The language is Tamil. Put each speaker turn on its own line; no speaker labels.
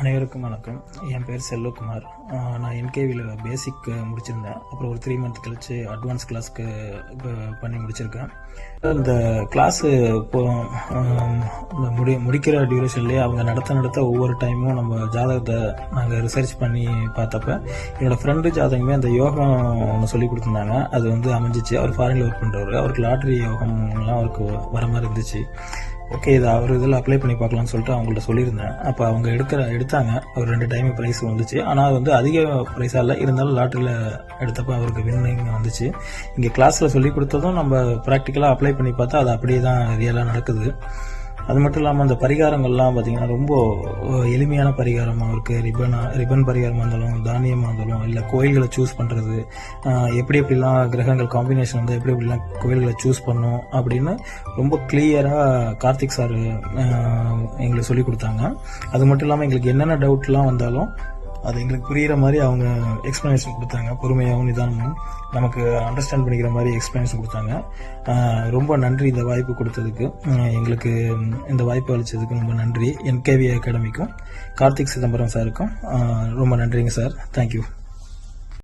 அனைவருக்கும் வணக்கம். என் பேர் செல்வகுமார். நான் என்கேவியில் பேசிக் முடிச்சிருந்தேன். அப்புறம் ஒரு 3 மந்த் கழிச்சு அட்வான்ஸ் கிளாஸ்க்கு பண்ணி முடிச்சிருக்கேன். இந்த கிளாஸு இப்போ முடிக்கிற டியூரேஷன்லேயே அவங்க நடத்த ஒவ்வொரு டைமும் நம்ம ஜாதகத்தை நாங்கள் ரிசர்ச் பண்ணி பார்த்தப்ப என்னோடய ஃப்ரெண்டு ஜாதகமே அந்த யோகம் ஒன்று சொல்லி கொடுத்துருந்தாங்க. அது வந்து அமைஞ்சிச்சு. அவர் ஃபாரினில் ஒர்க் பண்ணுறவர். அவருக்கு லாட்ரி யோகம்லாம் அவருக்கு வர மாதிரி இருந்துச்சு. ஓகே, இது அவர் இதில் அப்ளை பண்ணி பார்க்கலாம்னு சொல்லிட்டு அவங்கள்ட்ட சொல்லியிருந்தேன். அப்போ அவங்க எடுத்தாங்க. அவர் 2 டைம் ப்ரைஸ் வந்துச்சு. ஆனால் அது வந்து அதிக ப்ரைஸாக இல்லை, இருந்தாலும் லாட்டரியில் எடுத்தப்போ அவருக்கு வின்னிங் வந்துச்சு. இங்கே கிளாஸில் சொல்லி கொடுத்ததும் நம்ம ப்ராக்டிக்கலாக அப்ளை பண்ணி பார்த்தா அது அப்படியே தான் ரியலாக நடக்குது. அது மட்டும் இல்லாமல் அந்த பரிகாரங்கள்லாம் பார்த்திங்கன்னா ரொம்ப எளிமையான பரிகாரமாக இருக்குது. ரிப்பன் பரிகாரமாக இருந்தாலும், தானியமாக இருந்தாலும், இல்லை கோயில்களை சூஸ் பண்ணுறது, எப்படிலாம் கிரகங்கள் காம்பினேஷன் வந்து எப்படிலாம் கோயில்களை சூஸ் பண்ணும் அப்படின்னு ரொம்ப கிளியராக கார்த்திக் சார் எங்களுக்கு சொல்லி கொடுத்தாங்க. அது மட்டும் இல்லாமல் எங்களுக்கு என்னென்ன டவுட்லாம் வந்தாலும் அது எங்களுக்கு புரிகிற மாதிரி அவங்க எக்ஸ்ப்ளனேஷன் கொடுத்தாங்க. பொறுமையாகவும் நிதானமும் நமக்கு அண்டர்ஸ்டாண்ட் பண்ணிக்கிற மாதிரி எக்ஸ்ப்ளனேஷன் கொடுத்தாங்க. ரொம்ப நன்றி இந்த வாய்ப்பு கொடுத்ததுக்கு. எங்களுக்கு இந்த வாய்ப்பு அளித்ததுக்கு ரொம்ப நன்றி. என்கேவி அகாடமிக்கும் கார்த்திக் சிதம்பரம் சாருக்கும் ரொம்ப நன்றிங்க சார். தேங்க்யூ.